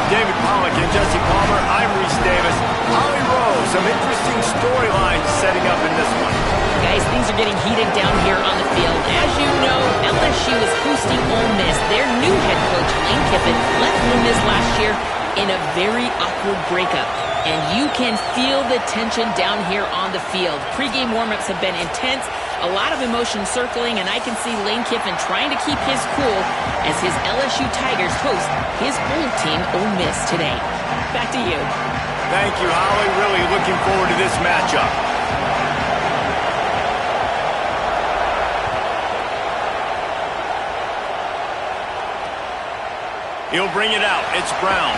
David Pollack and Jesse Palmer, I'm Reese Davis. Holly Rowe, some interesting storylines setting up in this one. Guys, things are getting heated down here on the field. As you know, LSU is hosting Ole Miss. Their new head coach, Lane Kiffin, left Ole Miss last year in a very awkward breakup. And you can feel the tension down here on the field. Pre-game warm-ups have been intense, a lot of emotion circling, and I can see Lane Kiffin trying to keep his cool as his LSU Tigers host his old team, Ole Miss, today. Back to you. Thank you, Holly. Really looking forward to this matchup. He'll bring it out. It's Brown.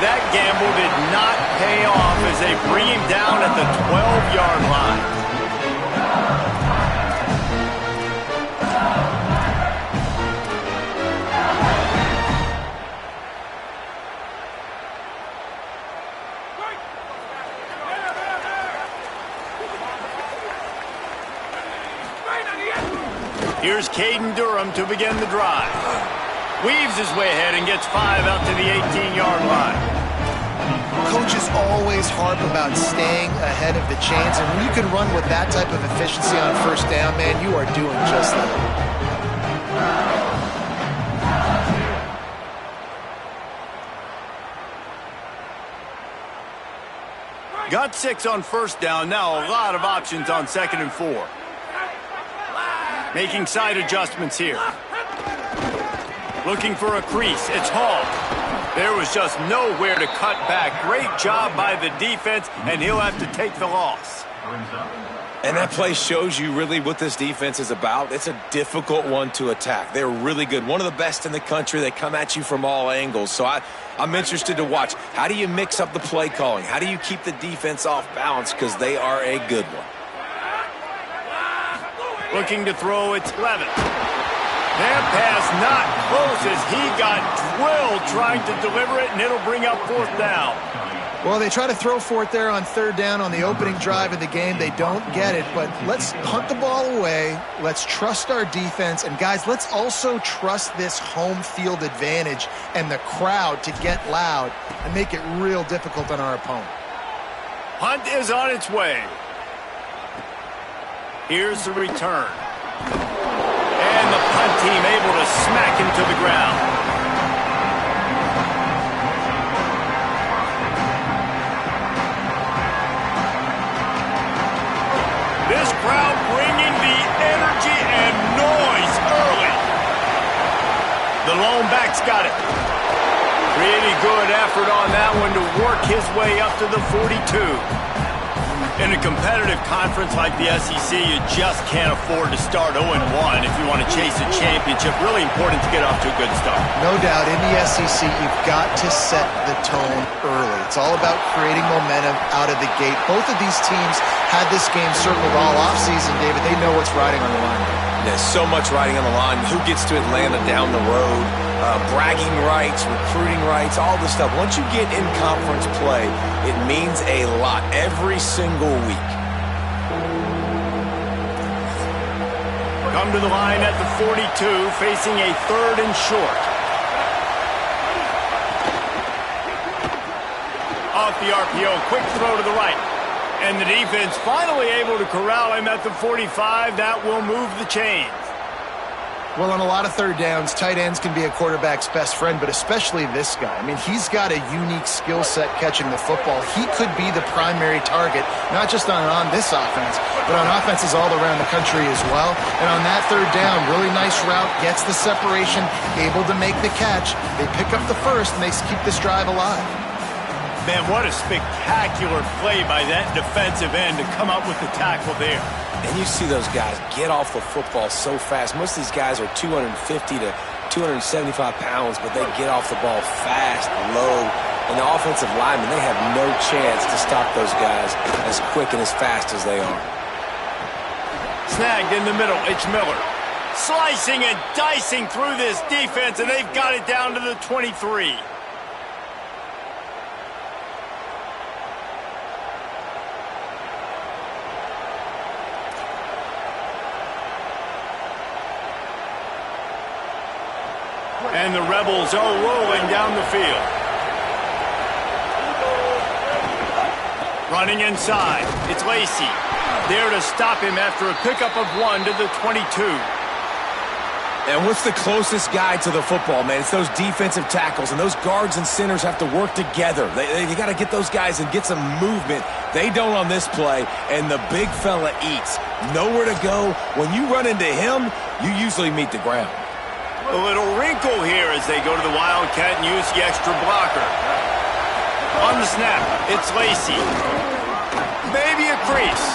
That gamble did not pay off as they bring him down at the 12-yard line. Here's Caden Durham to begin the drive. Weaves his way ahead and gets 5 out to the 18-yard line. Coaches always harp about staying ahead of the chains, and when you can run with that type of efficiency on first down, man, you are doing just that. Got 6 on first down. Now a lot of options on 2nd and 4. Making side adjustments here. Looking for a crease. It's Hall. There was just nowhere to cut back. Great job by the defense, and he'll have to take the loss. And that play shows you really what this defense is about. It's a difficult one to attack. They're really good. One of the best in the country. They come at you from all angles. So I'm interested to watch. How do you mix up the play calling? How do you keep the defense off balance? Because they are a good one. Looking to throw, it's Levin. That pass not close as he got drilled trying to deliver it, and it'll bring up 4th down. Well, they try to throw for it there on 3rd down on the opening drive of the game. They don't get it, but let's punt the ball away. Let's trust our defense. And, guys, let's also trust this home field advantage and the crowd to get loud and make it real difficult on our opponent. Punt is on its way. Here's the return. And the punt team able to smack him to the ground. This crowd bringing the energy and noise early. The lone back's got it. Pretty good effort on that one to work his way up to the 42. In a competitive conference like the SEC, you just can't afford to start 0-1 if you want to chase a championship. Really important to get off to a good start. No doubt, in the SEC, you've got to set the tone early. It's all about creating momentum out of the gate. Both of these teams had this game circled all offseason, David. They know what's riding on the line. There's so much riding on the line. Who gets to Atlanta down the road? Bragging rights, recruiting rights, all this stuff. Once you get in conference play, it means a lot every single week. Come to the line at the 42, facing a 3rd and short. Off the RPO, quick throw to the right. And the defense finally able to corral him at the 45. That will move the chains. Well, on a lot of 3rd downs, tight ends can be a quarterback's best friend, but especially this guy. I mean, he's got a unique skill set catching the football. He could be the primary target, not just on this offense, but on offenses all around the country as well. And on that 3rd down, really nice route, gets the separation, able to make the catch. They pick up the first, and they keep this drive alive. Man, what a spectacular play by that defensive end to come up with the tackle there. And you see those guys get off the football so fast. Most of these guys are 250 to 275 pounds, but they get off the ball fast, low. And the offensive linemen, they have no chance to stop those guys as quick and as fast as they are. Snagged in the middle, it's Miller. Slicing and dicing through this defense, and they've got it down to the 23. And the Rebels are rolling down the field. Running inside, it's Lacey. There to stop him after a pickup of 1 to the 22. And what's the closest guy to the football, man? It's those defensive tackles, and those guards and centers have to work together. They got to get those guys and get some movement. They don't on this play, and the big fella eats. Nowhere to go. When you run into him, you usually meet the ground. A little wrinkle here as they go to the Wildcat and use the extra blocker. On the snap, it's Lacey. Maybe a crease.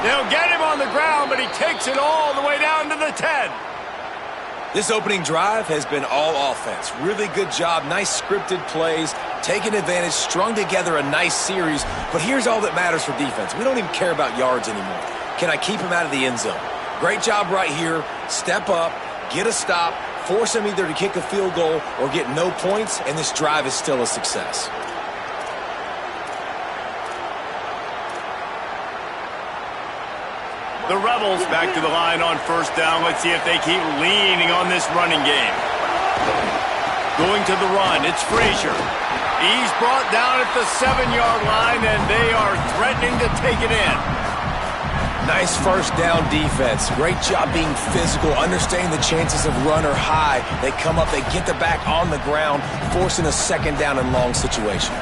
They'll get him on the ground, but he takes it all the way down to the 10. This opening drive has been all offense. Really good job, nice scripted plays, taking advantage, strung together a nice series. But here's all that matters for defense. We don't even care about yards anymore. Can I keep him out of the end zone? Great job right here. Step up, get a stop, force him either to kick a field goal or get no points, and this drive is still a success. The Rebels back to the line on first down. Let's see if they keep leaning on this running game. Going to the run, it's Frazier. He's brought down at the 7-yard line, and they are threatening to take it in. Nice first down defense. Great job being physical, understanding the chances of run are high. They come up, they get the back on the ground, forcing a second down and long situation.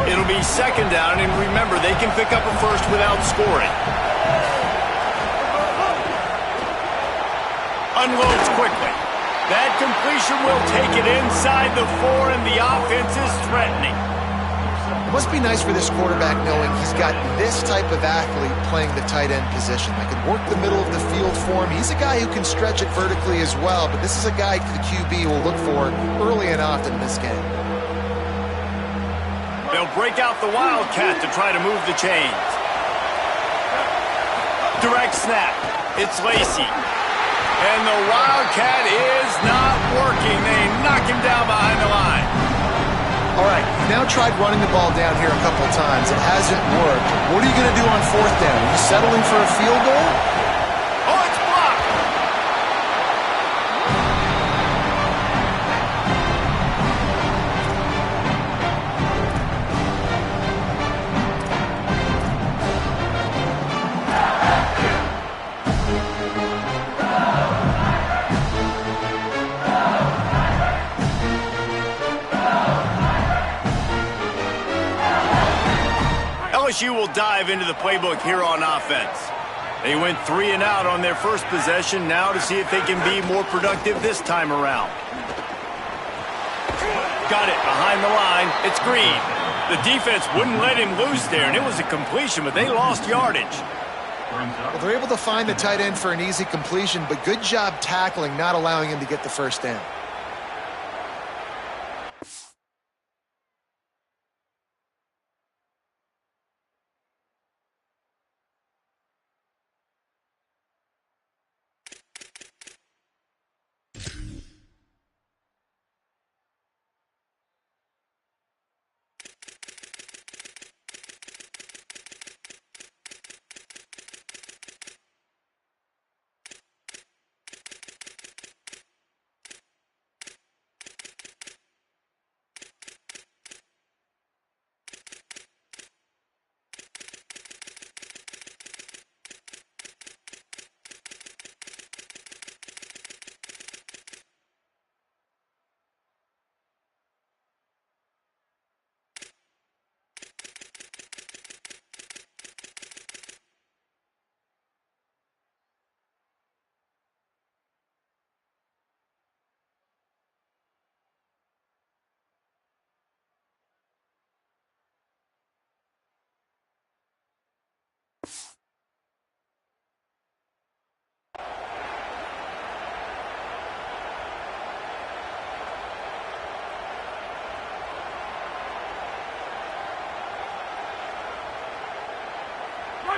It'll be second down, and remember, they can pick up a first without scoring. Unloads quickly. That completion will take it inside the 4, and the offense is threatening. It must be nice for this quarterback knowing he's got this type of athlete playing the tight end position. That can work the middle of the field for him. He's a guy who can stretch it vertically as well, but this is a guy the QB will look for early and often in this game. They'll break out the Wildcat to try to move the chains. Direct snap. It's Lacey. And the Wildcat is not working. They knock him down behind the line. All right, now tried running the ball down here a couple of times. It hasn't worked. What are you going to do on fourth down? Are you settling for a field goal? Oh, it's blocked. LSU will dive into the playbook here on offense. They went 3 and out on their first possession, now to see if they can be more productive this time around. Got it behind the line. It's Green. The defense wouldn't let him loose there, and it was a completion, but they lost yardage. Well, they're able to find the tight end for an easy completion, but good job tackling, not allowing him to get the first down.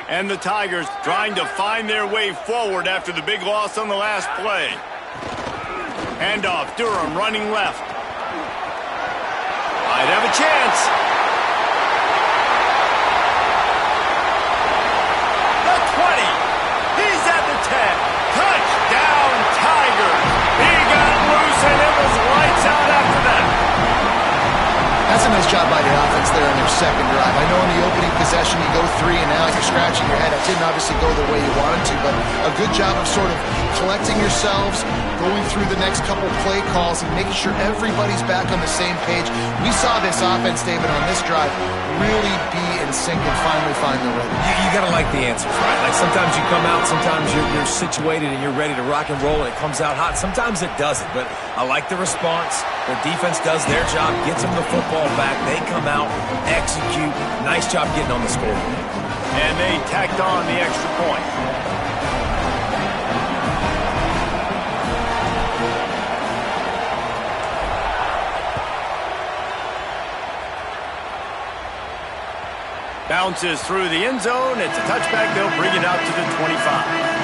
And the Tigers trying to find their way forward after the big loss on the last play. Handoff, Durham running left. Might have a chance. The 20. He's at the 10. Touchdown, job by the offense there on their second drive. I know in the opening possession you go 3 and now you're scratching your head. It didn't obviously go the way you wanted to, but a good job of sort of collecting yourselves, going through the next couple play calls and making sure everybody's back on the same page. We saw this offense, David, on this drive really be in sync and finally find the rhythm. You got to like the answers, right? Like sometimes you come out, sometimes you're situated and you're ready to rock and roll and it comes out hot. Sometimes it doesn't, but I like the response. The defense does their job, gets them the football back. They come out, execute. Nice job getting on the scoreboard. And they tacked on the extra point. Bounces through the end zone. It's a touchback. They'll bring it out to the 25.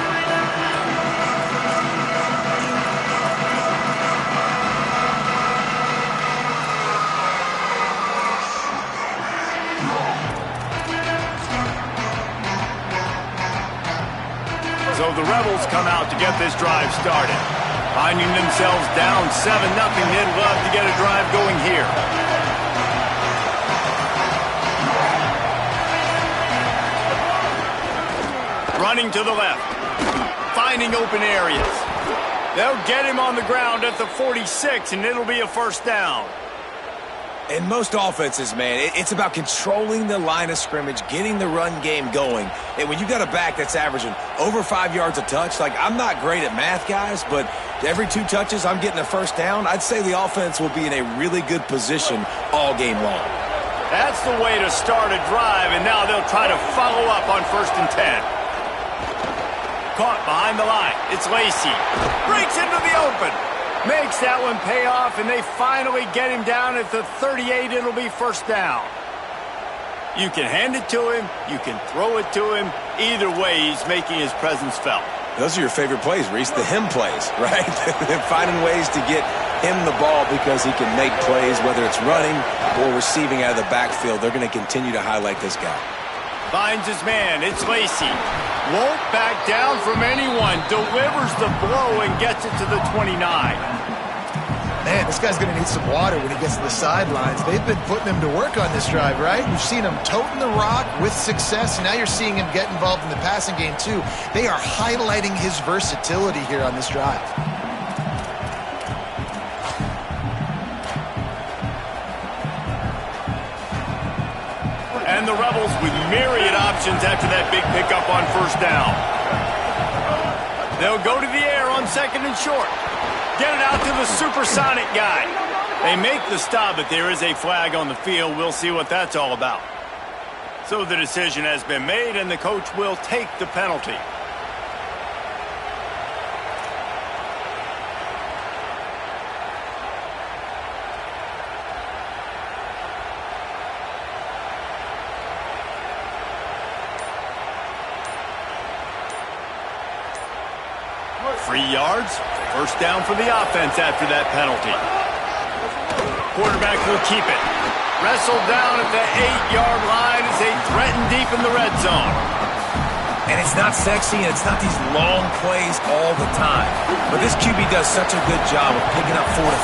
So the Rebels come out to get this drive started. Finding themselves down 7-0, they'd love to get a drive going here. Running to the left. Finding open areas. They'll get him on the ground at the 46, and it'll be a first down. In most offenses, man, it's about controlling the line of scrimmage, getting the run game going. And when you got a back that's averaging over 5 yards a touch, like I'm not great at math, guys, but every 2 touches I'm getting a first down, I'd say the offense will be in a really good position all game long. That's the way to start a drive, and now they'll try to follow up on 1st and 10. Caught behind the line. It's Lacey. Breaks into the open. Makes that one pay off, and they finally get him down at the 38. It'll be first down. You can hand it to him. You can throw it to him. Either way, he's making his presence felt. Those are your favorite plays, Reese, the him plays, right? Finding ways to get him the ball because he can make plays, whether it's running or receiving out of the backfield. They're going to continue to highlight this guy. Finds his man. It's Lacey. Won't back down from anyone. Delivers the blow and gets it to the 29. Man, this guy's going to need some water when he gets to the sidelines. They've been putting him to work on this drive, right? You've seen him toting the rock with success, and now you're seeing him get involved in the passing game, too. They are highlighting his versatility here on this drive. And the Rebels with myriad options after that big pickup on first down. They'll go to the air on 2nd and short. Get it out to the supersonic guy. They make the stop, but there is a flag on the field. We'll see what that's all about. So the decision has been made, and the coach will take the penalty. Free yards, first down for the offense after that penalty. Quarterback will keep it. Wrestled down at the 8-yard line as they threaten deep in the red zone. And it's not sexy, and it's not these long plays all the time. But this QB does such a good job of picking up 4 to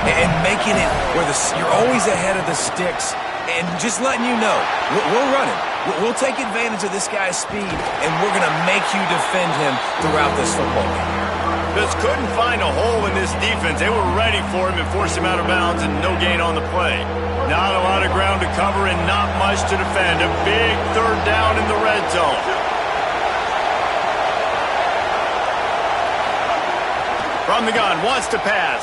5 and making it where you're always ahead of the sticks and just letting you know, we're running. We'll take advantage of this guy's speed, and we're going to make you defend him throughout this football game. Just couldn't find a hole in this defense. They were ready for him and forced him out of bounds, and no gain on the play. Not a lot of ground to cover and not much to defend. A big 3rd down in the red zone. From the gun, wants to pass.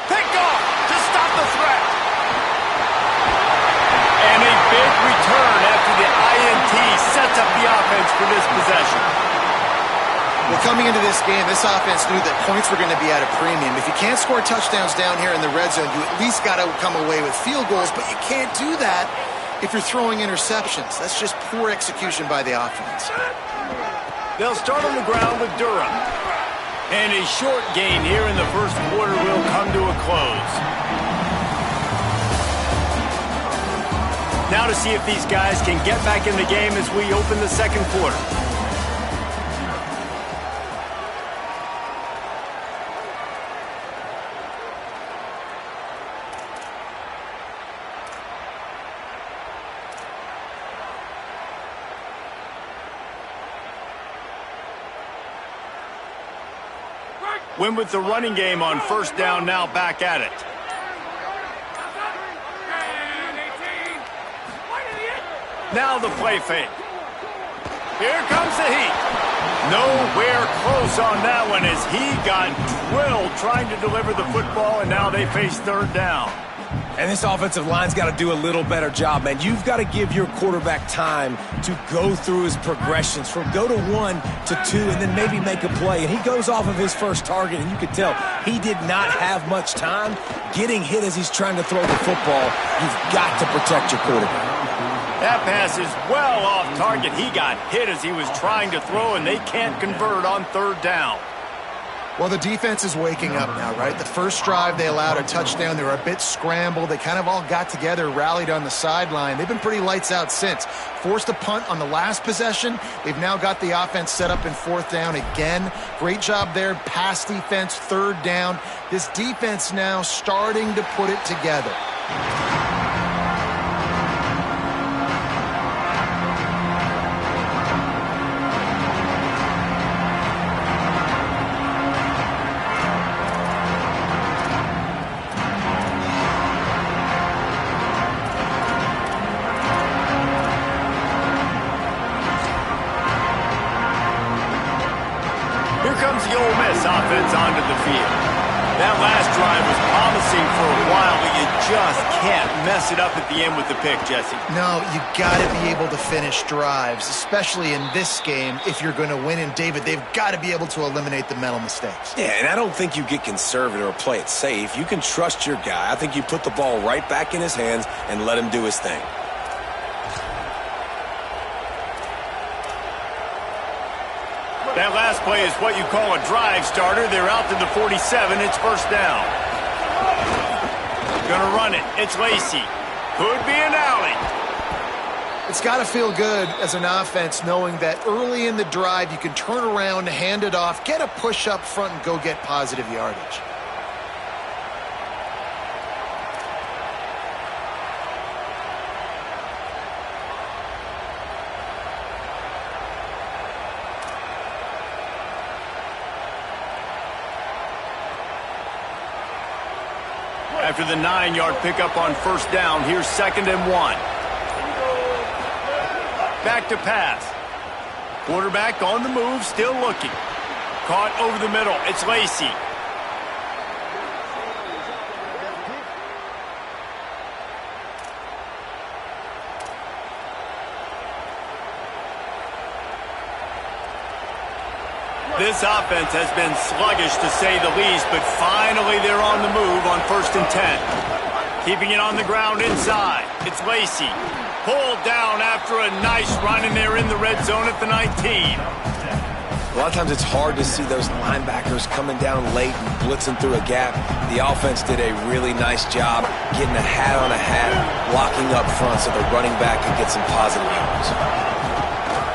Picked off to stop the threat. And a big return after the INT sets up the offense for this possession. Well, coming into this game, this offense knew that points were going to be at a premium. If you can't score touchdowns down here in the red zone, you at least got to come away with field goals, but you can't do that if you're throwing interceptions. That's just poor execution by the offense. They'll start on the ground with Durham. And a short gain here in the first quarter will come to a close. Now to see if these guys can get back in the game as we open the second quarter. Win with the running game on first down, now back at it. Now the play fake. Here comes the heat. Nowhere close on that one as he got drilled trying to deliver the football, and now they face third down. And this offensive line's got to do a little better job, man. You've got to give your quarterback time to go through his progressions from go to 1 to 2 and then maybe make a play. And he goes off of his first target, and you can tell he did not have much time getting hit as he's trying to throw the football. You've got to protect your quarterback. That pass is well off target. He got hit as he was trying to throw, and they can't convert on third down. Well, the defense is waking up now, right? The first drive, they allowed a touchdown. They were a bit scrambled. They kind of all got together, rallied on the sideline. They've been pretty lights out since. Forced a punt on the last possession. They've now got the offense set up in fourth down again. Great job there. Pass defense, third down. This defense now starting to put it together. Offense onto the field. That last drive was promising for a while, but you just can't mess it up at the end with the pick, Jesse. No, you got to be able to finish drives, especially in this game if you're going to win. And, David, they've got to be able to eliminate the mental mistakes. Yeah, and I don't think you get conservative or play it safe. You can trust your guy. I think you put the ball right back in his hands and let him do his thing. That last play is what you call a drive starter. They're out to the 47. It's first down. Gonna run it. It's Lacy. Could be an alley. It's got to feel good as an offense knowing that early in the drive you can turn around, hand it off, get a push up front, and go get positive yardage. After the 9-yard pickup on first down, here's 2nd and 1. Back to pass. Quarterback on the move, still looking. Caught over the middle. It's Lacy. This offense has been sluggish to say the least, but finally they're on the move on 1st and 10. Keeping it on the ground inside. It's Lacy. Pulled down after a nice run, and they're in the red zone at the 19. A lot of times it's hard to see those linebackers coming down late and blitzing through a gap. The offense did a really nice job getting a hat on a hat, blocking up front so the running back could get some positive yards.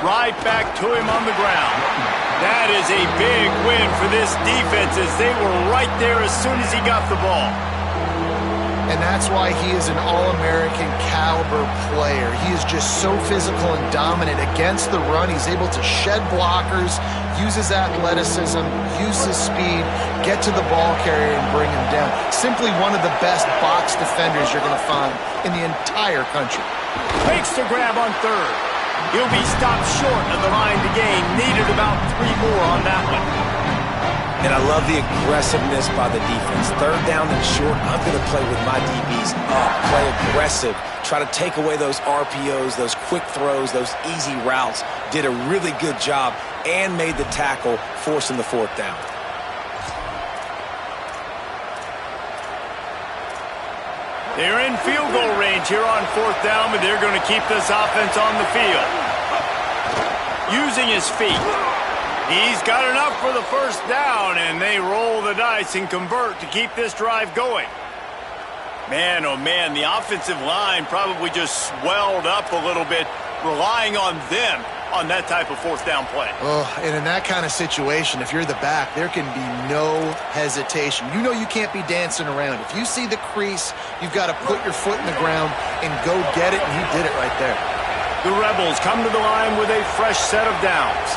Right back to him on the ground. That is a big win for this defense as they were right there as soon as he got the ball. And that's why he is an All-American caliber player. He is just so physical and dominant against the run. He's able to shed blockers, use his athleticism, use his speed, get to the ball carrier and bring him down. Simply one of the best box defenders you're going to find in the entire country. Fakes the grab on third. He'll be stopped short of the line to gain. Needed about 3 more on that one. And I love the aggressiveness by the defense. Third down and short, I'm going to play with my DBs up, play aggressive, try to take away those RPOs, those quick throws, those easy routes. Did a really good job and made the tackle, forcing the 4th down. They're in field goal range here on 4th down, but they're going to keep this offense on the field. Using his feet. He's got enough for the first down, and they roll the dice and convert to keep this drive going. Man, oh man, the offensive line probably just swelled up a little bit, relying on them on that type of 4th down play. Oh, and in that kind of situation, if you're the back, there can be no hesitation. You know you can't be dancing around. If you see the crease, you've got to put your foot in the ground and go get it, and he did it right there. The Rebels come to the line with a fresh set of downs.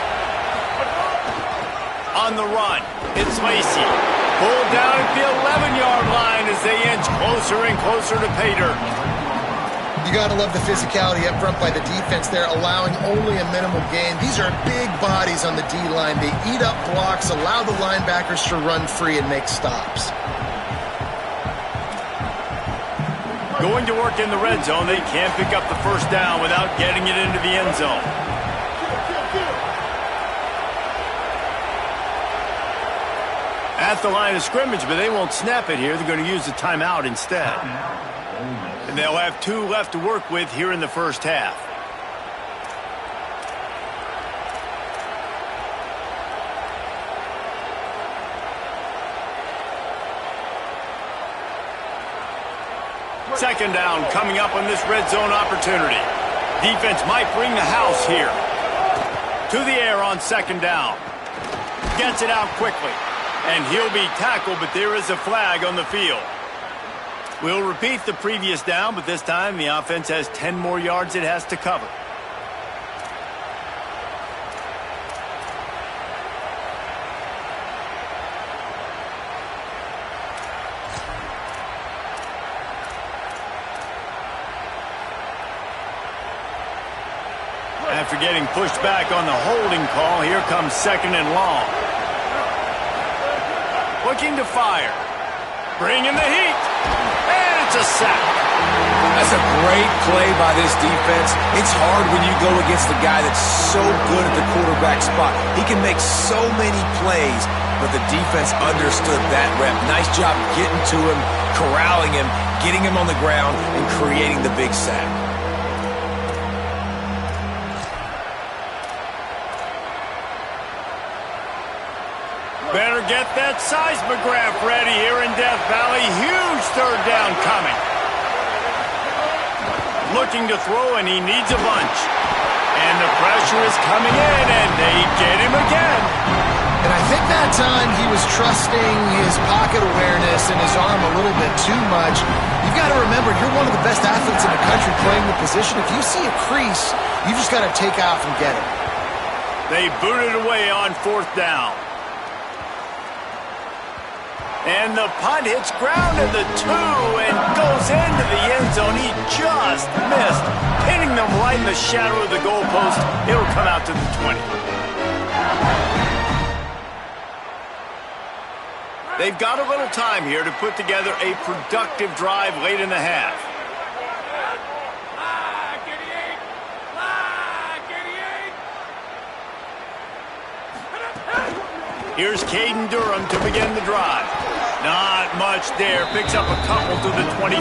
on the run. It's Lacy. Pulled down at the 11-yard line as they inch closer and closer to pay dirt. You got to love the physicality up front by the defense there, allowing only a minimal gain. These are big bodies on the D-line. They eat up blocks, allow the linebackers to run free and make stops. Going to work in the red zone, they can't pick up the first down without getting it into the end zone. At the line of scrimmage, but they won't snap it here. They're going to use the timeout instead. And they'll have 2 left to work with here in the first half. Second down coming up on this red zone opportunity. Defense might bring the house here. To the air on second down. Gets it out quickly. And he'll be tackled, but there is a flag on the field. We'll repeat the previous down, but this time the offense has 10 more yards it has to cover. After getting pushed back on the holding call, here comes second and long. Looking to fire. Bringing the heat. And it's a sack. That's a great play by this defense. It's hard when you go against a guy that's so good at the quarterback spot. He can make so many plays, but the defense understood that rep. Nice job getting to him, corralling him, getting him on the ground, and creating the big sack. Better get that seismograph ready here in Death Valley. Huge third down coming. Looking to throw, and he needs a bunch. And the pressure is coming in, and they get him again. And I think that time he was trusting his pocket awareness and his arm a little bit too much. You've got to remember, you're one of the best athletes in the country playing the position. If you see a crease, you just got to take off and get it. They boot it away on fourth down. And the punt hits ground at the 2 and goes into the end zone. He just missed, hitting them right in the shadow of the goalpost. It'll come out to the 20. They've got a little time here to put together a productive drive late in the half. Here's Caden Durham to begin the drive. Not much there. Picks up a couple to the 22.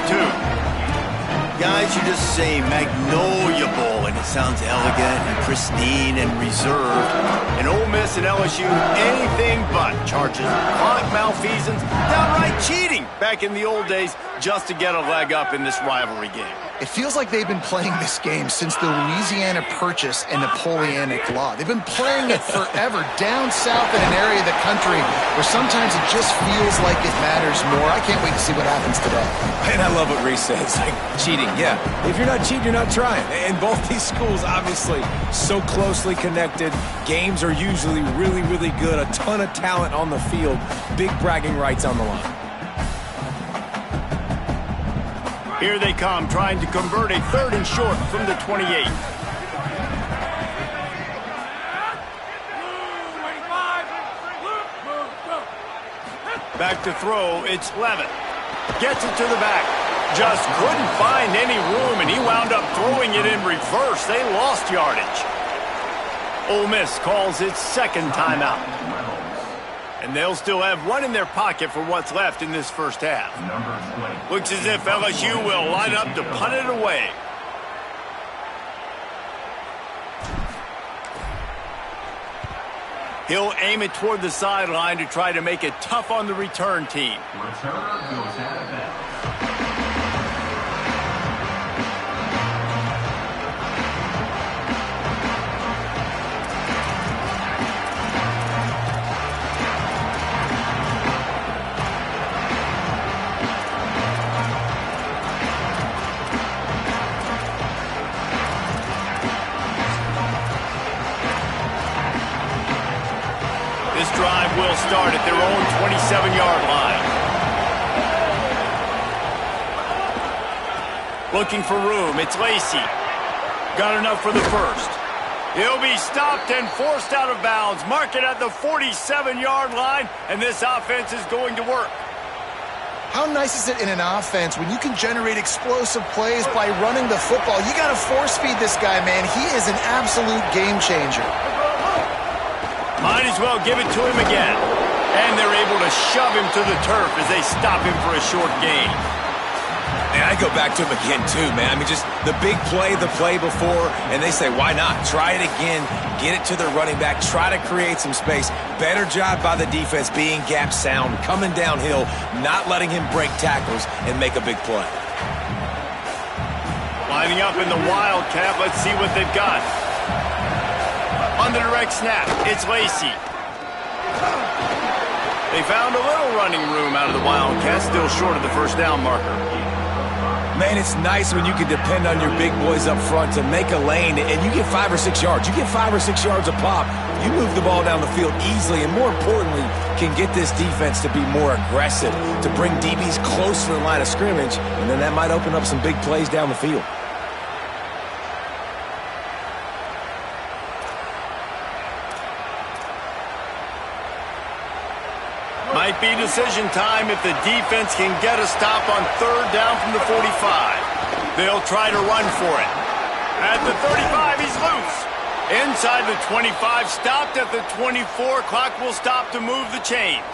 Guys, you just say Magnolia Bowl, and it sounds elegant and pristine and reserved. And Ole Miss and LSU, anything but charges. Clock malfeasance, downright cheating back in the old days just to get a leg up in this rivalry game. It feels like they've been playing this game since the Louisiana Purchase and Napoleonic Law. They've been playing it forever down south in an area of the country where sometimes it just feels like it matters more. I can't wait to see what happens today. And I love what Reese says, like cheating. Yeah, if you're not cheating, you're not trying. And both these schools, obviously, so closely connected. Games are usually really, really good. A ton of talent on the field. Big bragging rights on the line. Here they come, trying to convert a third and short from the 28. Back to throw, it's Levitt. Gets it to the back. Just couldn't find any room, and he wound up throwing it in reverse. They lost yardage. Ole Miss calls its second timeout. And they'll still have one in their pocket for what's left in this first half. Looks as if LSU will line up to punt it away. He'll aim it toward the sideline to try to make it tough on the return team. Return goes out of bounds. their own 27-yard line. Looking for room. It's Lacy. Got enough for the first. He'll be stopped and forced out of bounds. Mark it at the 47-yard line, and this offense is going to work. How nice is it in an offense when you can generate explosive plays by running the football? You got to force feed this guy, man. He is an absolute game changer. Might as well give it to him again. And they're able to shove him to the turf as they stop him for a short gain. And I go back to him again, too, man. I mean, just the big play, the play before, and they say, why not? Try it again, get it to the running back, try to create some space. Better job by the defense being gap sound, coming downhill, not letting him break tackles and make a big play. Lining up in the Wildcat, let's see what they've got. On the direct snap, it's Lacy. They found a little running room out of the Wildcat, still short of the first down marker. Man, it's nice when you can depend on your big boys up front to make a lane, and you get 5 or 6 yards. You get 5 or 6 yards a pop. You move the ball down the field easily, and more importantly, can get this defense to be more aggressive, to bring DBs close to the line of scrimmage, and then that might open up some big plays down the field. Might be decision time if the defense can get a stop on third down from the 45. They'll try to run for it. At the 35, he's loose. Inside the 25, stopped at the 24. Clock will stop to move the chains.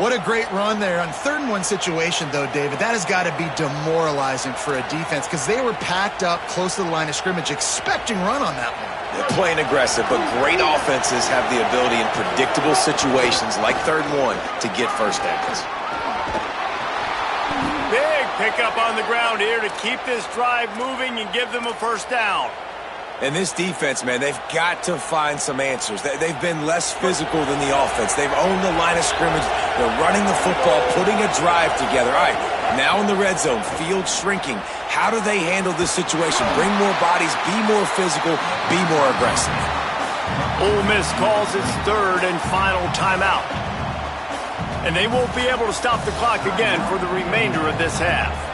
What a great run there. On 3rd and 1 situation, though, David, that has got to be demoralizing for a defense because they were packed up close to the line of scrimmage expecting run on that one. They're playing aggressive, but great offenses have the ability in predictable situations like 3rd and 1 to get first downs. Big pickup on the ground here to keep this drive moving and give them a first down. And this defense, man, they've got to find some answers. They've been less physical than the offense. They've owned the line of scrimmage. They're running the football, putting a drive together. All right, now in the red zone, field shrinking. How do they handle this situation? Bring more bodies, be more physical, be more aggressive. Ole Miss calls its 3rd and final timeout. And they won't be able to stop the clock again for the remainder of this half.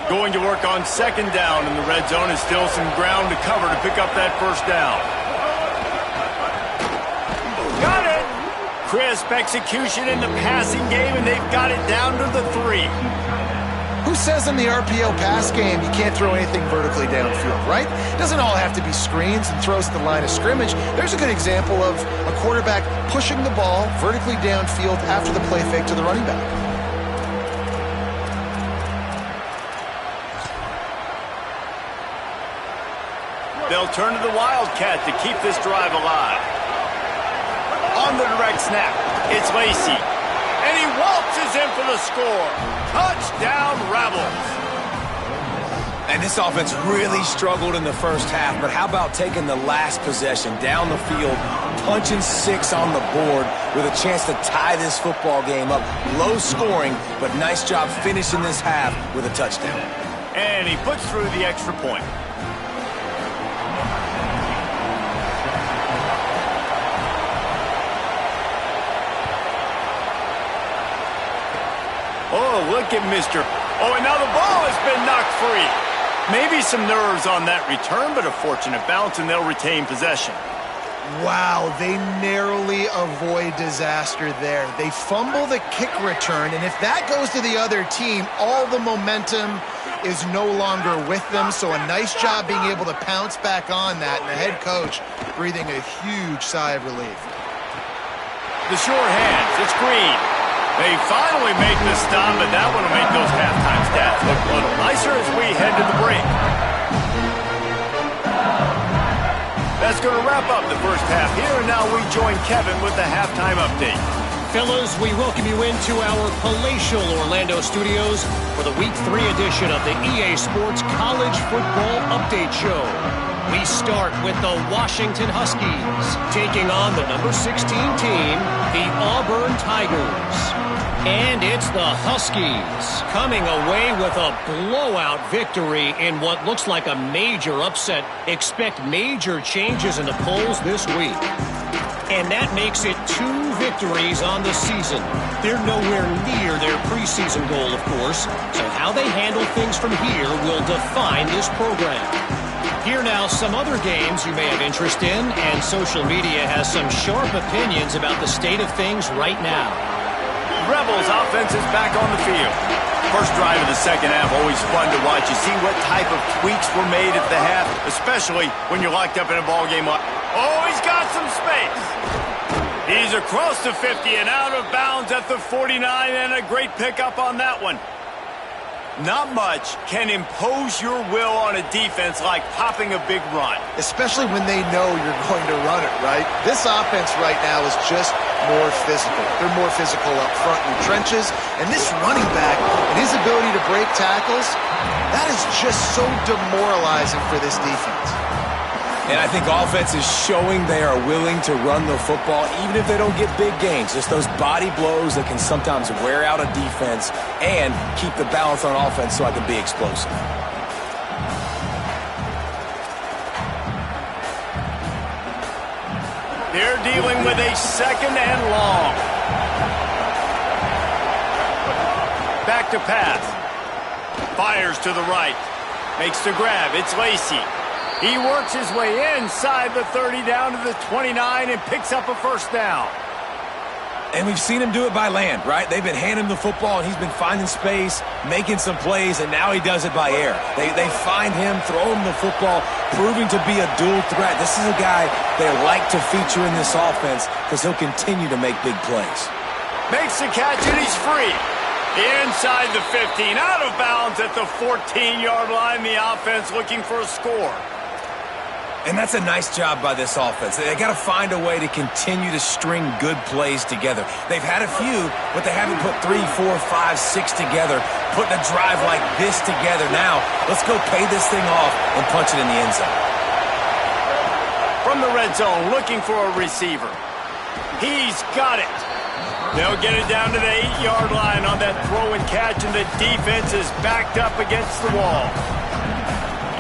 Going to work on 2nd down in the red zone is still some ground to cover to pick up that first down. Got it! Crisp execution in the passing game, and they've got it down to the 3. Who says in the RPO pass game you can't throw anything vertically downfield, right? It doesn't all have to be screens and throws at the line of scrimmage. There's a good example of a quarterback pushing the ball vertically downfield after the play fake to the running back. They'll turn to the Wildcat to keep this drive alive. On the direct snap, it's Lacy. And he waltzes in for the score. Touchdown, Rebels. And this offense really struggled in the first half, but how about taking the last possession down the field, punching 6 on the board with a chance to tie this football game up. Low scoring, but nice job finishing this half with a touchdown. And he puts through the extra point. Oh, look at Mr. Oh, and now the ball has been knocked free. Maybe some nerves on that return, but a fortunate bounce, and they'll retain possession. Wow, they narrowly avoid disaster there. They fumble the kick return, and if that goes to the other team, all the momentum is no longer with them, so a nice job being able to pounce back on that, and the head coach breathing a huge sigh of relief. The short hands, it's Green. They finally make the stop, but that one will make those halftime stats look a little nicer as we head to the break. That's going to wrap up the first half here, and now we join Kevin with the halftime update. Fellas, we welcome you into our palatial Orlando studios for the Week 3 edition of the EA Sports College Football Update Show. We start with the Washington Huskies taking on the number 16 team, the Auburn Tigers. And it's the Huskies coming away with a blowout victory in what looks like a major upset. Expect major changes in the polls this week. And that makes it 2 victories on the season. They're nowhere near their preseason goal, of course. So how they handle things from here will define this program. Here now, some other games you may have interest in, and social media has some sharp opinions about the state of things right now. Rebels offense is back on the field. First drive of the second half, always fun to watch. You see what type of tweaks were made at the half, especially when you're locked up in a ball game. Oh, he's got some space. He's across the 50 and out of bounds at the 49, and a great pickup on that one. Not much can impose your will on a defense like popping a big run. Especially when they know you're going to run it, right? This offense right now is just more physical. They're more physical up front in the trenches. And this running back and his ability to break tackles, that is just so demoralizing for this defense. And I think offense is showing they are willing to run the football even if they don't get big gains. Just those body blows that can sometimes wear out a defense and keep the balance on offense so I can be explosive. They're dealing with a second and long. Back to pass. Fires to the right. Makes the grab. It's Lacey. He works his way inside the 30 down to the 29 and picks up a first down. And we've seen him do it by land, right? They've been handing him the football, and he's been finding space, making some plays, and now he does it by air. They find him, throw him the football, proving to be a dual threat. This is a guy they like to feature in this offense because he'll continue to make big plays. Makes the catch, and he's free. Inside the 15, out of bounds at the 14-yard line. The offense looking for a score. And that's a nice job by this offense. They got to find a way to continue to string good plays together. They've had a few, but they haven't put 3, 4, 5, 6 together, putting a drive like this together. Now, let's go pay this thing off and punch it in the end zone. From the red zone, looking for a receiver. He's got it. They'll get it down to the 8-yard line on that throw and catch, and the defense is backed up against the wall.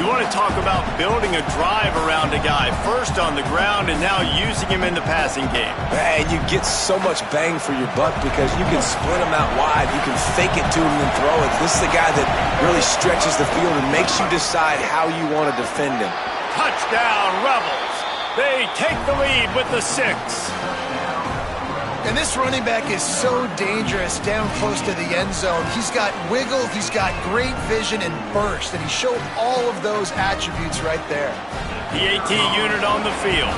You want to talk about building a drive around a guy, first on the ground and now using him in the passing game. And you get so much bang for your buck because you can split him out wide. You can fake it to him and throw it. This is the guy that really stretches the field and makes you decide how you want to defend him. Touchdown, Rebels. They take the lead with the 6. And this running back is so dangerous down close to the end zone. He's got wiggle, he's got great vision and burst, and he showed all of those attributes right there. The AT unit on the field.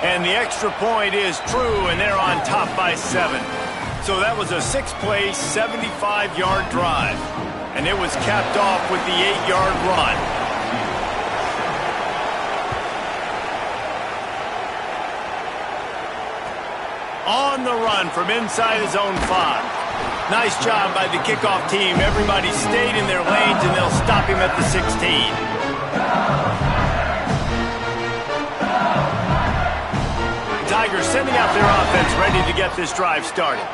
And the extra point is true, and they're on top by 7. So that was a 6-play, 75-yard drive. And it was capped off with the 8-yard run. On the run from inside his own 5. Nice job by the kickoff team. Everybody stayed in their lanes, and they'll stop him at the 16. Tigers sending out their offense ready to get this drive started.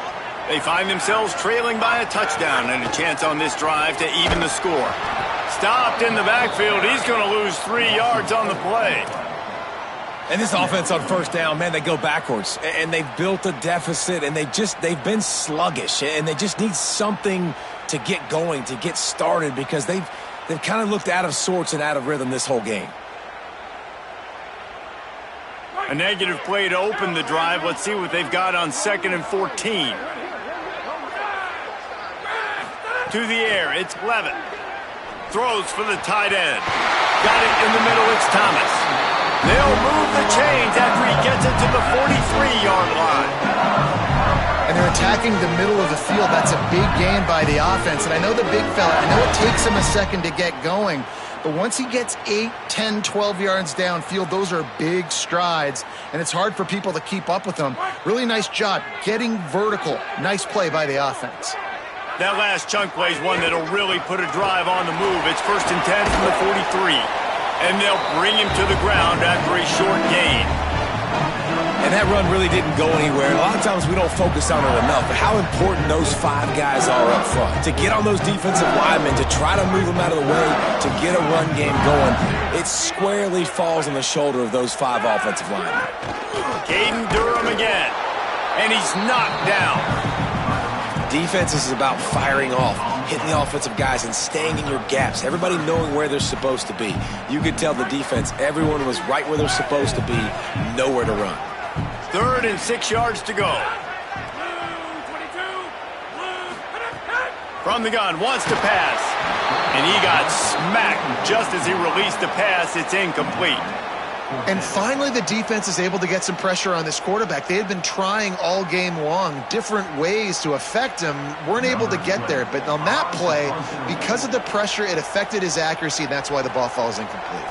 They find themselves trailing by a touchdown and a chance on this drive to even the score. Stopped in the backfield. He's going to lose 3 yards on the play. And this offense on first down, man, they go backwards. And they've built a deficit, and they've been sluggish. And they just need something to get going, to get started, because they've kind of looked out of sorts and out of rhythm this whole game. A negative play to open the drive. Let's see what they've got on 2nd and 14. To the air, it's Levitt. Throws for the tight end. Got it in the middle, it's Thomas. They'll move the chains after he gets it to the 43-yard line. And they're attacking the middle of the field. That's a big gain by the offense. And I know the big fella, I know it takes him a second to get going, but once he gets 8, 10, 12 yards downfield, those are big strides, and it's hard for people to keep up with them. Really nice job getting vertical. Nice play by the offense. That last chunk play is one that'll really put a drive on the move. It's 1st and 10 from the 43. And they'll bring him to the ground after a short gain. And that run really didn't go anywhere. And a lot of times we don't focus on it enough, but how important those 5 guys are up front. To get on those defensive linemen, to try to move them out of the way, to get a run game going, it squarely falls on the shoulder of those 5 offensive linemen. Caden Durham again, and he's knocked down. Defense is about firing off, hitting the offensive guys, and staying in your gaps. Everybody knowing where they're supposed to be. You could tell the defense, everyone was right where they're supposed to be, nowhere to run. 3rd and 6 yards to go. From the gun, wants to pass. And he got smacked just as he released the pass. It's incomplete. And finally, the defense is able to get some pressure on this quarterback. They had been trying all game long different ways to affect him, weren't able to get there. But on that play, because of the pressure, it affected his accuracy, and that's why the ball falls incomplete.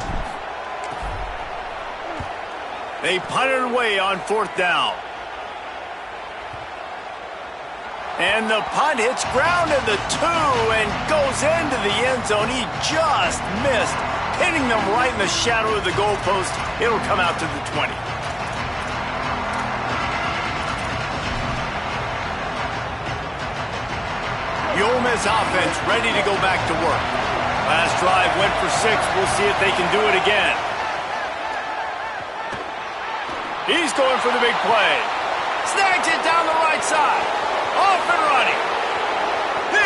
They punted away on 4th down. And the punt hits ground at the 2 and goes into the end zone. He just missed, hitting them right in the shadow of the goalpost. It'll come out to the 20. The Ole Miss offense ready to go back to work. Last drive went for 6. We'll see if they can do it again. He's going for the big play. Snags it down the right side. Off and running.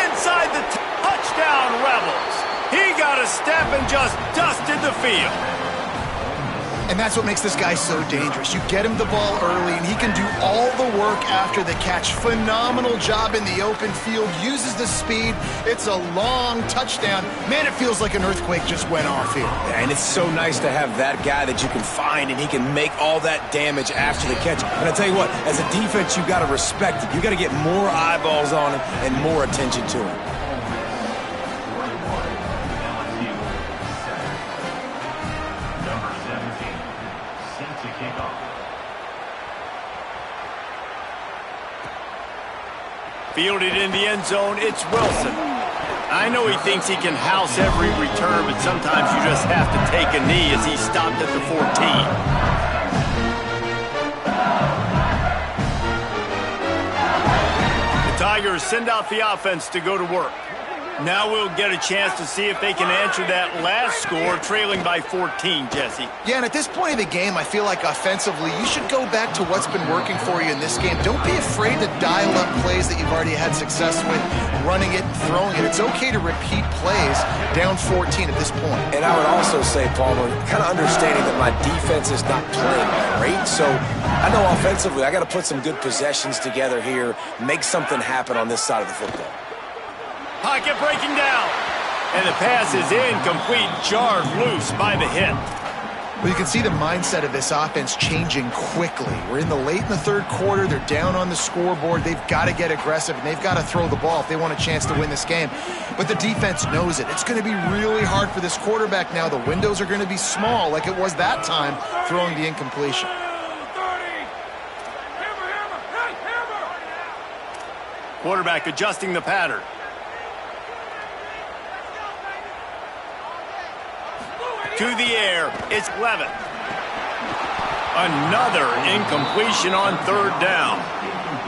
Inside the touchdown Rebels. He got a step and just dusted the field. And that's what makes this guy so dangerous. You get him the ball early, and he can do all the work after the catch. Phenomenal job in the open field. Uses the speed. It's a long touchdown. Man, it feels like an earthquake just went off here. And it's so nice to have that guy that you can find, and he can make all that damage after the catch. And I tell you what, as a defense, you got to respect it. You got to get more eyeballs on him and more attention to him. Fielded in the end zone, it's Wilson. I know he thinks he can house every return, but sometimes you just have to take a knee as he stopped at the 14. The Tigers send out the offense to go to work. Now we'll get a chance to see if they can answer that last score, trailing by 14, Jesse. Yeah, and at this point of the game, I feel like offensively, you should go back to what's been working for you in this game. Don't be afraid to dial up plays that you've already had success with, running it and throwing it. It's okay to repeat plays down 14 at this point. And I would also say, Palmer, kind of understanding that my defense is not playing great, so I know offensively I got to put some good possessions together here, make something happen on this side of the football. Pocket breaking down. And the pass is incomplete, jarred loose by the hit. Well, you can see the mindset of this offense changing quickly. We're in the late in the 3rd quarter. They're down on the scoreboard. They've got to get aggressive, and they've got to throw the ball if they want a chance to win this game. But the defense knows it. It's going to be really hard for this quarterback now. The windows are going to be small like it was that time throwing the incompletion. Quarterback adjusting the pattern. To the air, it's Levin. Another incompletion on 3rd down.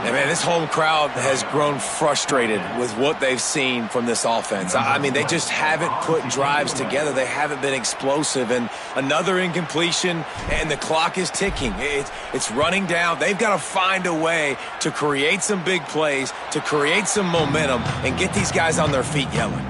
And man, this home crowd has grown frustrated with what they've seen from this offense. I mean, they just haven't put drives together. They haven't been explosive. And another incompletion, and the clock is ticking. It's running down. They've got to find a way to create some big plays, to create some momentum, and get these guys on their feet yelling.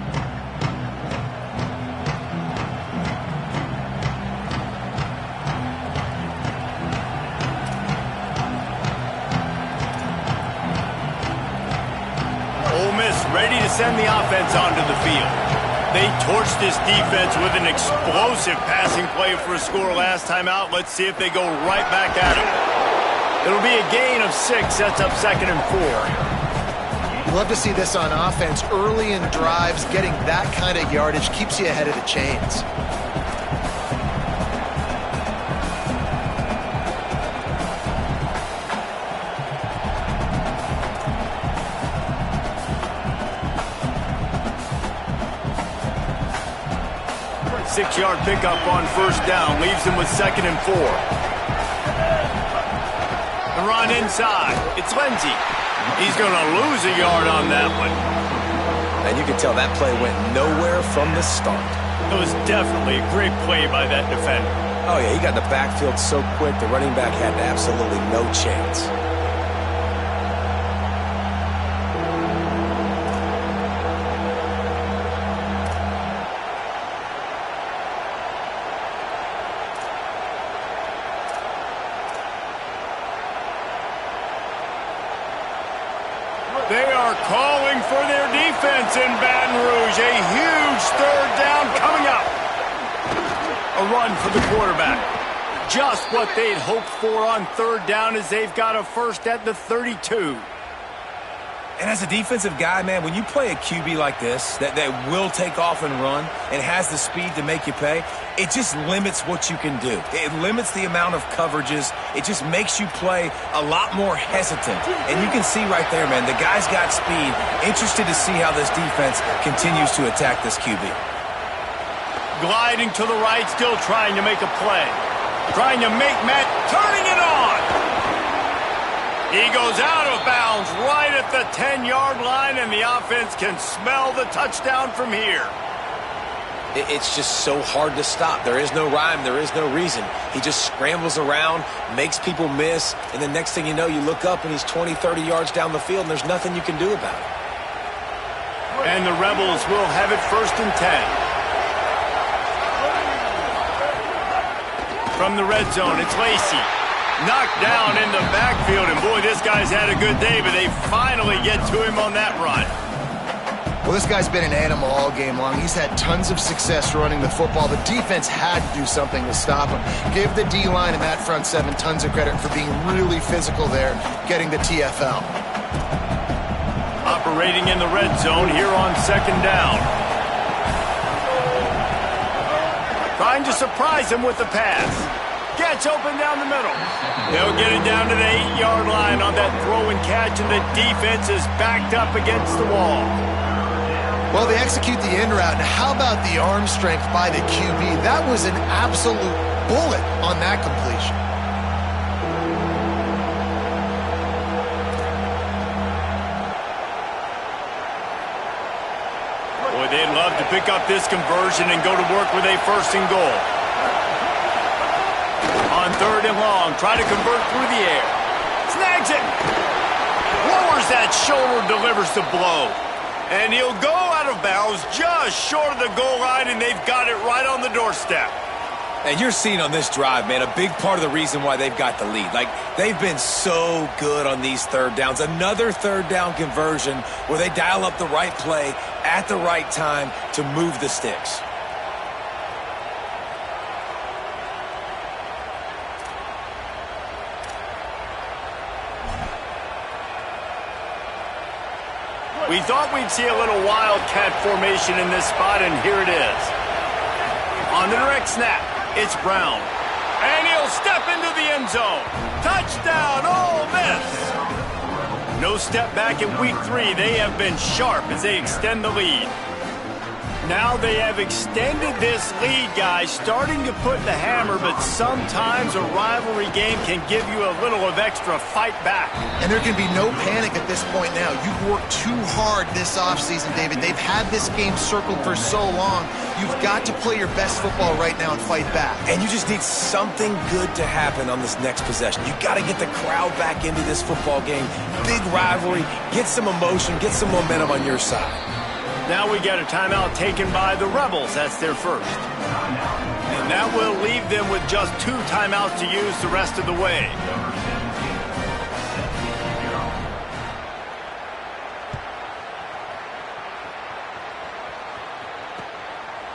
Ready to send the offense onto the field. They torched this defense with an explosive passing play for a score last time out. Let's see if they go right back at it. It'll be a gain of 6, sets up 2nd and 4. You love to see this on offense. Early in drives, getting that kind of yardage keeps you ahead of the chains. Six-yard pickup on 1st down. Leaves him with 2nd and 4. The run inside. It's Lindsey. He's going to lose a yard on that one. And you can tell that play went nowhere from the start. It was definitely a great play by that defender. Oh, yeah, he got in the backfield so quick, the running back had absolutely no chance. They are calling for their defense in Baton Rouge. A huge third down coming up. A run for the quarterback. Just what they'd hoped for on third down as they've got a first at the 32. And as a defensive guy, man, when you play a QB like this that will take off and run and has the speed to make you pay, it just limits what you can do. It limits the amount of coverages. It just makes you play a lot more hesitant. And you can see right there, man, the guy's got speed. Interested to see how this defense continues to attack this QB. Gliding to the right, still trying to make a play. Trying to make Matt, turning it on. He goes out of bounds right at the 10-yard line, and the offense can smell the touchdown from here. It's just so hard to stop. There is no rhyme. There is no reason. He just scrambles around, makes people miss, and the next thing you know, you look up and he's 20, 30 yards down the field, and there's nothing you can do about it. And the Rebels will have it 1st and 10. From the red zone, it's Lacey. Knocked down in the backfield, and boy, this guy's had a good day, but they finally get to him on that run. Well, this guy's been an animal all game long. He's had tons of success running the football. The defense had to do something to stop him. Give the D-line and that front seven tons of credit for being really physical there, getting the TFL. Operating in the red zone here on 2nd down. Trying to surprise him with the pass. Gets open down the middle. They'll get it down to the 8-yard line on that throw and catch, and the defense is backed up against the wall. Well, they execute the in route. Now, how about the arm strength by the QB? That was an absolute bullet on that completion. Boy, they'd love to pick up this conversion and go to work with a 1st and goal. On 3rd and long, try to convert through the air. Snags it. Lowers that shoulder, delivers the blow. And he'll go out of bounds just short of the goal line, and they've got it right on the doorstep. And you're seeing on this drive, man, a big part of the reason why they've got the lead. Like, they've been so good on these third downs. Another third down conversion where they dial up the right play at the right time to move the sticks. We thought we'd see a little wildcat formation in this spot, and here it is. On the direct snap, it's Brown. And he'll step into the end zone. Touchdown, Ole Miss! No step back in week 3. They have been sharp as they extend the lead. Now they have extended this lead, guys, starting to put the hammer, but sometimes a rivalry game can give you a little of extra fight back. And there can be no panic at this point now. You've worked too hard this offseason, David. They've had this game circled for so long. You've got to play your best football right now and fight back. And you just need something good to happen on this next possession. You got to get the crowd back into this football game. Big rivalry. Get some emotion. Get some momentum on your side. Now we get a timeout taken by the Rebels. That's their first. And that will leave them with just 2 timeouts to use the rest of the way.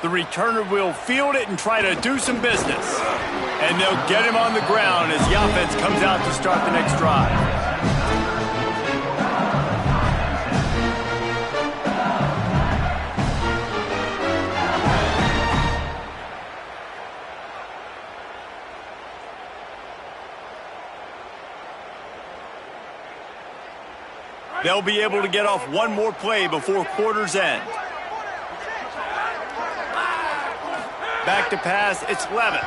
The returner will field it and try to do some business. And they'll get him on the ground as the offense comes out to start the next drive. They'll be able to get off one more play before quarter's end. Back to pass, it's Levitt.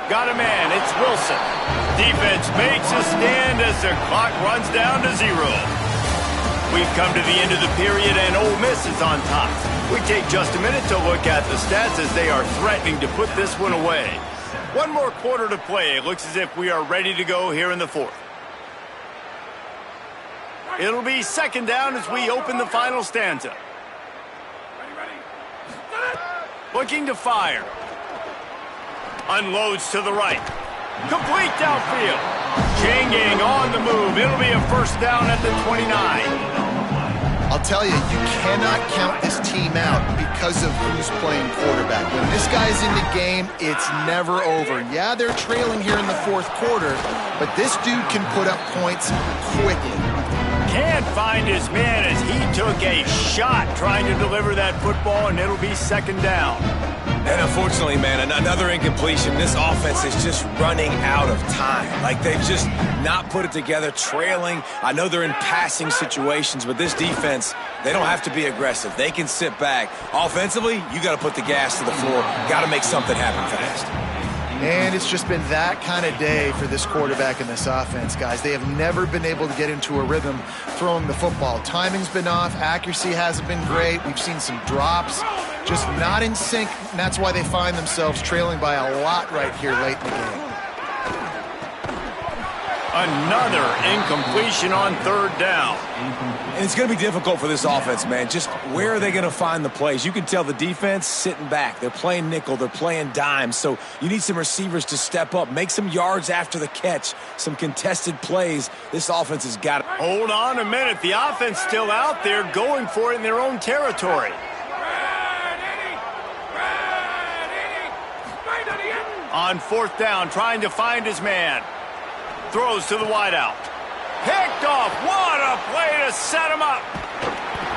Got a man. It's Wilson. Defense makes a stand as the clock runs down to 0. We've come to the end of the period, and Ole Miss is on top. We take just a minute to look at the stats as they are threatening to put this one away. One more quarter to play. It looks as if we are ready to go here in the fourth. It'll be second down as we open the final stanza. Looking to fire. Unloads to the right. Complete downfield. Changing on the move. It'll be a first down at the 29. I'll tell you, you cannot count this team out because of who's playing quarterback. When this guy's in the game, it's never over. Yeah, they're trailing here in the fourth quarter, but this dude can put up points quickly. Can't find his man as he took a shot trying to deliver that football, and it'll be second down. And unfortunately, man, another incompletion. This offense is just running out of time. Like, they've just not put it together, trailing. I know they're in passing situations, but this defense, they don't have to be aggressive. They can sit back. Offensively, you got to put the gas to the floor. Got to make something happen fast. And it's just been that kind of day for this quarterback and this offense, guys. They have never been able to get into a rhythm throwing the football. Timing's been off. Accuracy hasn't been great. We've seen some drops. Just not in sync, and that's why they find themselves trailing by a lot right here late in the game. Another incompletion on third down. And it's going to be difficult for this offense, man. Just where are they going to find the plays? You can tell the defense sitting back. They're playing nickel. They're playing dime. So you need some receivers to step up, make some yards after the catch, some contested plays. This offense has got it. Hold on a minute. The offense still out there going for it in their own territory. On fourth down, trying to find his man. Throws to the wideout. Picked off. What a play to set him up.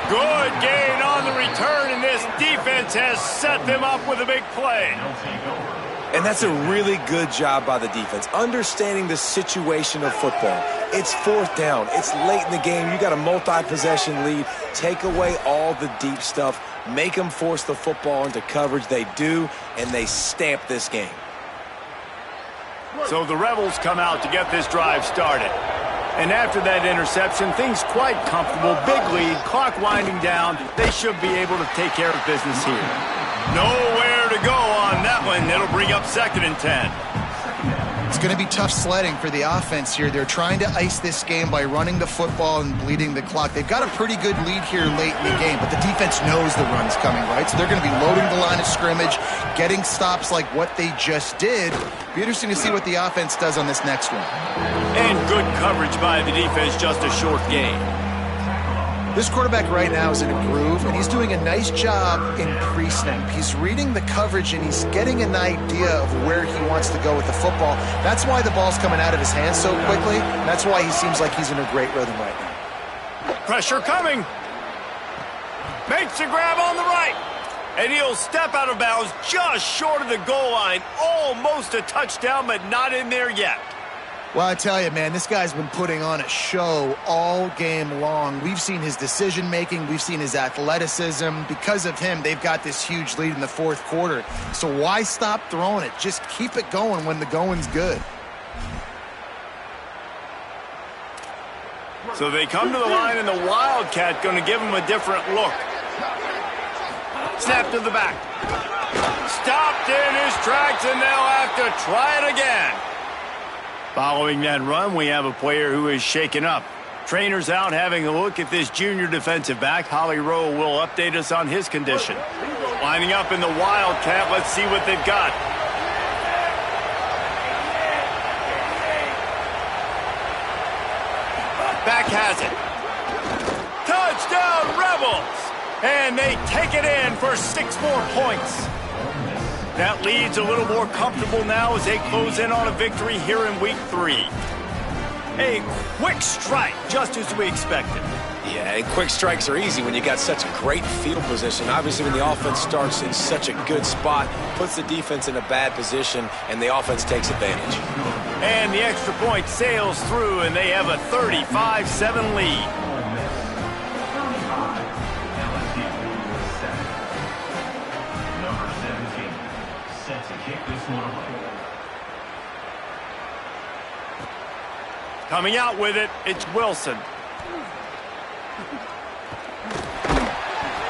Good gain on the return, and this defense has set them up with a big play. And that's a really good job by the defense, understanding the situation of football. It's fourth down. It's late in the game. You got a multi-possession lead. Take away all the deep stuff. Make them force the football into coverage. They do, and they stamp this game. So the Rebels come out to get this drive started. And after that interception, things quite comfortable. Big lead, clock winding down. They should be able to take care of business here. Nowhere to go on that one. It'll bring up second and 10. It's going to be tough sledding for the offense here. They're trying to ice this game by running the football and bleeding the clock. They've got a pretty good lead here late in the game, but the defense knows the run's coming, right? So they're going to be loading the line of scrimmage, getting stops like what they just did. Be interesting to see what the offense does on this next one. And good coverage by the defense, just a short gain. This quarterback right now is in a groove, and he's doing a nice job in pre-snap. He's reading the coverage, and he's getting an idea of where he wants to go with the football. That's why the ball's coming out of his hands so quickly. That's why he seems like he's in a great rhythm right now. Pressure coming. Makes a grab on the right. And he'll step out of bounds just short of the goal line. Almost a touchdown, but not in there yet. Well, I tell you, man, this guy's been putting on a show all game long. We've seen his decision-making. We've seen his athleticism. Because of him, they've got this huge lead in the fourth quarter. So why stop throwing it? Just keep it going when the going's good. So they come to the line, and the Wildcat going to give him a different look. Snap to the back. Stopped in his tracks, and they'll have to try it again. Following that run, we have a player who is shaken up. Trainer's out having a look at this junior defensive back. Holly Rowe will update us on his condition. Lining up in the Wildcat, let's see what they've got. Back has it. Touchdown, Rebels! And they take it in for 6 more points. That lead's a little more comfortable now as they close in on a victory here in week 3. A quick strike, just as we expected. Yeah, and quick strikes are easy when you got such a great field position. Obviously, when the offense starts in such a good spot, puts the defense in a bad position, and the offense takes advantage. And the extra point sails through, and they have a 35-7 lead. Coming out with it, it's Wilson.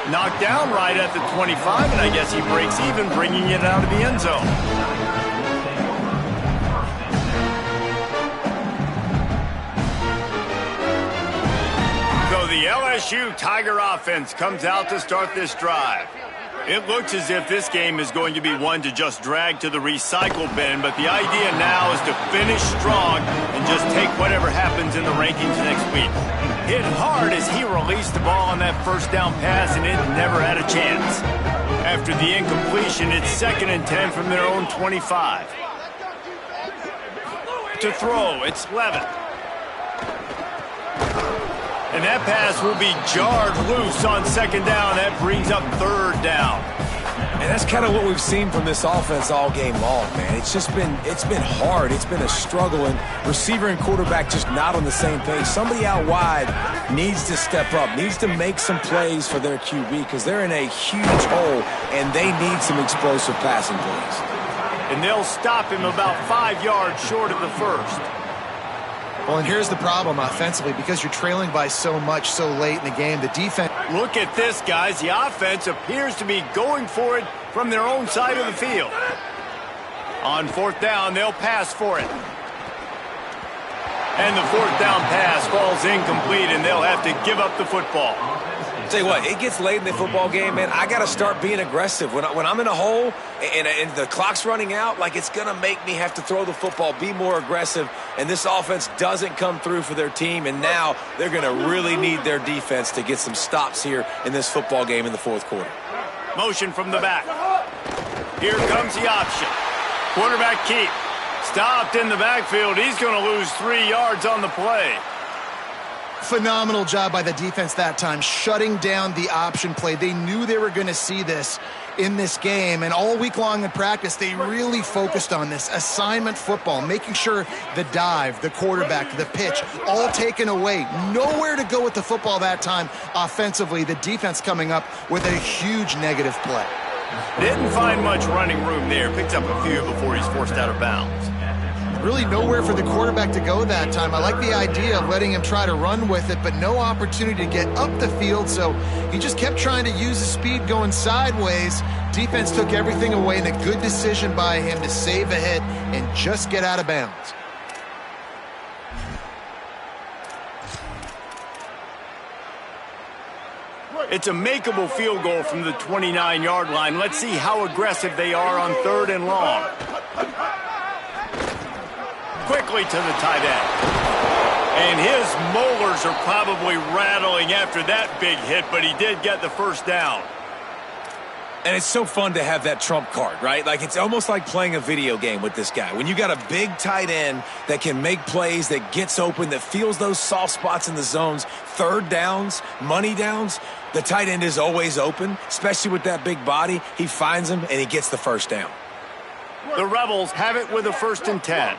Knocked down right at the 25, and I guess he breaks even, bringing it out of the end zone. So the LSU Tiger offense comes out to start this drive. It looks as if this game is going to be one to just drag to the recycle bin, but the idea now is to finish strong and just take whatever happens in the rankings next week. Hit hard as he released the ball on that first down pass, and it never had a chance. After the incompletion, it's 2nd and 10 from their own 25. To throw, it's Levitt. And that pass will be jarred loose on 2nd down. That brings up 3rd down. And that's kind of what we've seen from this offense all game long, man. It's been hard. It's been a struggle, and receiver and quarterback just not on the same page. Somebody out wide needs to step up, needs to make some plays for their QB because they're in a huge hole, and they need some explosive passing plays. And they'll stop him about 5 yards short of the first. Well, and here's the problem offensively. Because you're trailing by so much so late in the game, the defense... Look at this, guys. The offense appears to be going for it from their own side of the field. On 4th down, they'll pass for it. And the 4th down pass falls incomplete, and they'll have to give up the football. Tell you what, it gets late in the football game, man. I got to start being aggressive. When I'm in a hole and the clock's running out, like it's going to make me have to throw the football, be more aggressive, and this offense doesn't come through for their team, and now they're going to really need their defense to get some stops here in this football game in the 4th quarter. Motion from the back. Here comes the option. Quarterback keep. Stopped in the backfield. He's going to lose 3 yards on the play. Phenomenal job by the defense that time, shutting down the option play. They knew they were going to see this in this game, and all week long in practice, they really focused on this assignment football, making sure the dive, the quarterback, the pitch, all taken away. Nowhere to go with the football that time offensively. The defense coming up with a huge negative play. Didn't find much running room there. Picked up a few before he's forced out of bounds. Really nowhere for the quarterback to go that time. I like the idea of letting him try to run with it, but no opportunity to get up the field, so he just kept trying to use his speed going sideways. Defense took everything away, and a good decision by him to save a hit and just get out of bounds. It's a makeable field goal from the 29-yard line. Let's see how aggressive they are on 3rd and long. Quickly to the tight end. And his molars are probably rattling after that big hit, but he did get the 1st down. And it's so fun to have that trump card, right? Like, it's almost like playing a video game with this guy. When you got a big tight end that can make plays, that gets open, that feels those soft spots in the zones, 3rd downs, money downs, the tight end is always open, especially with that big body. He finds him, and he gets the 1st down. The Rebels have it with a 1st and 10.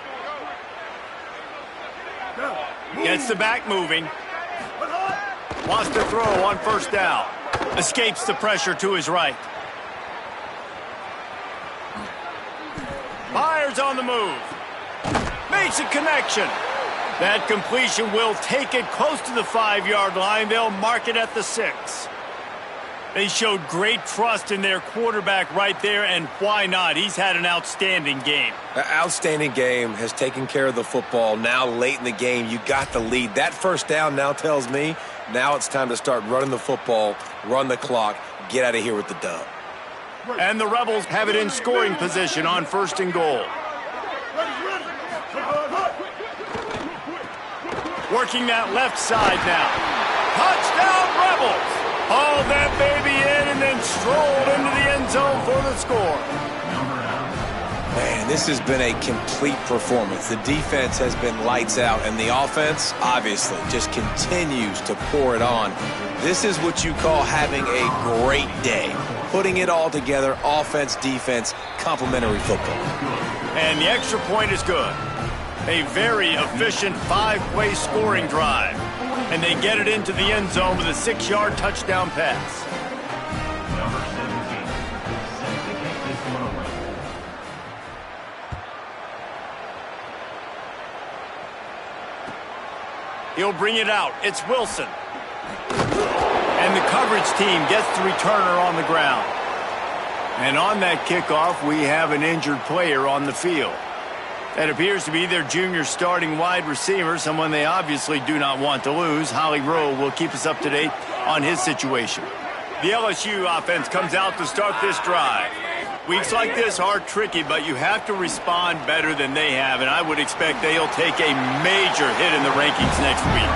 Gets the back moving. Wants to throw on 1st down. Escapes the pressure to his right. Fires on the move. Makes a connection. That completion will take it close to the 5-yard line. They'll mark it at the 6. They showed great trust in their quarterback right there, and why not? He's had an outstanding game. An outstanding game, has taken care of the football. Now late in the game, you got the lead. That 1st down now tells me now it's time to start running the football, run the clock, get out of here with the dub. And the Rebels have it in scoring position on 1st and goal. Working that left side now. Touchdown, Rebels! Hauled that baby in and then strolled into the end zone for the score. Man, this has been a complete performance. The defense has been lights out, and the offense, obviously, just continues to pour it on. This is what you call having a great day. Putting it all together, offense, defense, complementary football. And the extra point is good. A very efficient 5-play scoring drive. And they get it into the end zone with a 6-yard touchdown pass. Number 17, set to kick this one away. He'll bring it out. It's Wilson. And the coverage team gets the returner on the ground. And on that kickoff, we have an injured player on the field. That appears to be their junior starting wide receiver, someone they obviously do not want to lose. Holly Rowe will keep us up to date on his situation. The LSU offense comes out to start this drive. Weeks like this are tricky, but you have to respond better than they have, and I would expect they'll take a major hit in the rankings next week.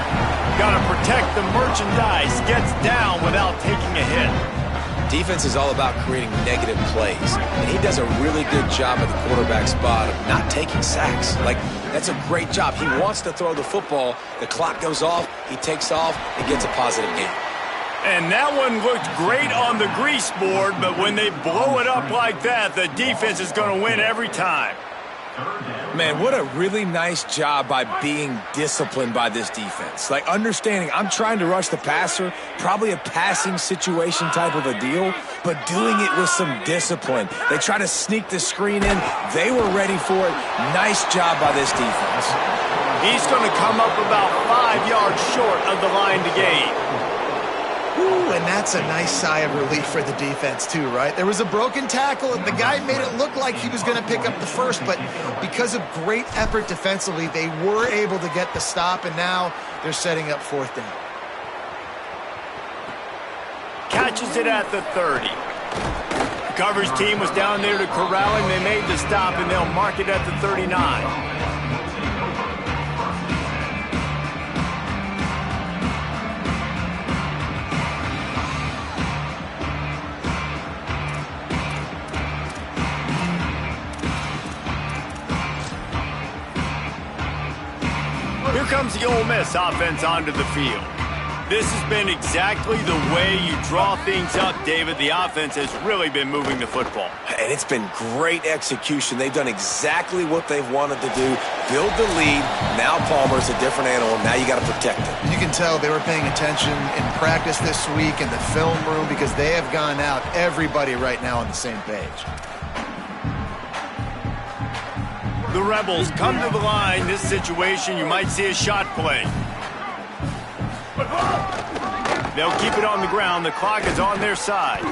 Got to protect the merchandise, gets down without taking a hit. Defense is all about creating negative plays, and he does a really good job at the quarterback spot of not taking sacks. Like, that's a great job. He wants to throw the football. The clock goes off, he takes off, and gets a positive gain. And that one looked great on the grease board, but when they blow it up like that, the defense is going to win every time. Man, what a really nice job by being disciplined by this defense. Like, understanding I'm trying to rush the passer, probably a passing situation type of a deal, but doing it with some discipline. They try to sneak the screen in. They were ready for it. Nice job by this defense. He's going to come up about 5 yards short of the line to gain. Ooh, and that's a nice sigh of relief for the defense too, right? There was a broken tackle, and the guy made it look like he was going to pick up the first, but because of great effort defensively, they were able to get the stop, and now they're setting up fourth down. Catches it at the 30. The coverage team was down there to corral him. They made the stop, and they'll mark it at the 39. Here comes the Ole Miss offense onto the field. This has been exactly the way you draw things up, David. The offense has really been moving the football. And it's been great execution. They've done exactly what they've wanted to do. Build the lead. Now Palmer's a different animal. Now you got to protect it. You can tell they were paying attention in practice this week in the film room because they have gone out, everybody right now on the same page. The Rebels come to the line. This situation, you might see a shot play. They'll keep it on the ground. The clock is on their side.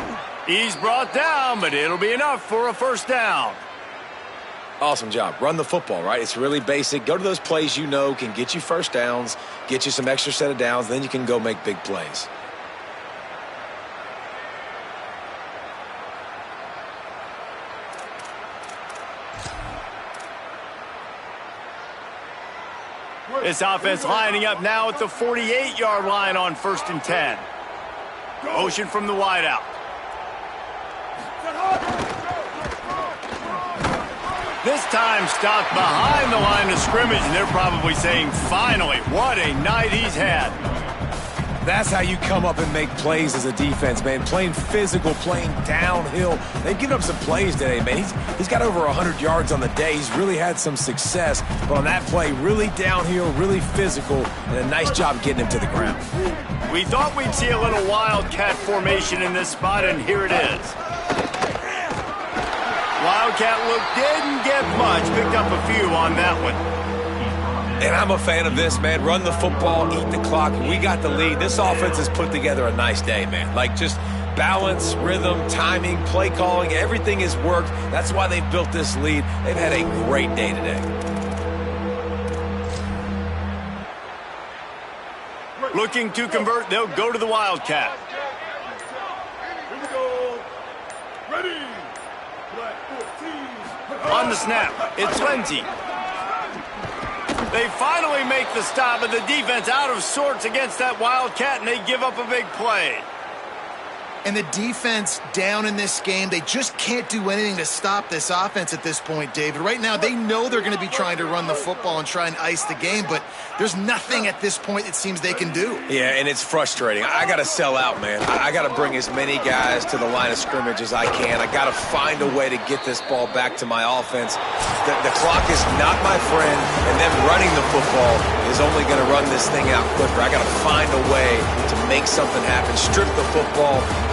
He's brought down, but it'll be enough for a first down. Awesome job. Run the football, right? It's really basic. Go to those plays you know can get you first downs, get you some extra set of downs, then you can go make big plays. This offense lining up now at the 48-yard line on 1st and 10. Motion from the wideout. This time stopped behind the line of scrimmage, and they're probably saying, finally, what a night he's had. That's how you come up and make plays as a defense, man. Playing physical, playing downhill. They've given up some plays today, man. He's got over 100 yards on the day. He's really had some success. But on that play, really downhill, really physical, and a nice job getting him to the ground. We thought we'd see a little wildcat formation in this spot, and here it is. Wildcat look didn't get much. Picked up a few on that one. And I'm a fan of this, man. Run the football, eat the clock. We got the lead. This offense has put together a nice day, man. Like, just balance, rhythm, timing, play calling, everything has worked. That's why they've built this lead. They've had a great day today. Looking to convert, they'll go to the Wildcat. Here we go. Ready. On the snap, it's Lindsey. They finally make the stop, but the defense out of sorts against that Wildcat, and they give up a big play. And the defense down in this game, they just can't do anything to stop this offense at this point, David. Right now, they know they're going to be trying to run the football and try and ice the game, but there's nothing at this point it seems they can do. Yeah, and it's frustrating. I got to sell out, man. I got to bring as many guys to the line of scrimmage as I can. I got to find a way to get this ball back to my offense. The clock is not my friend, and them running the football is only going to run this thing out quicker. I got to find a way to make something happen, strip the football,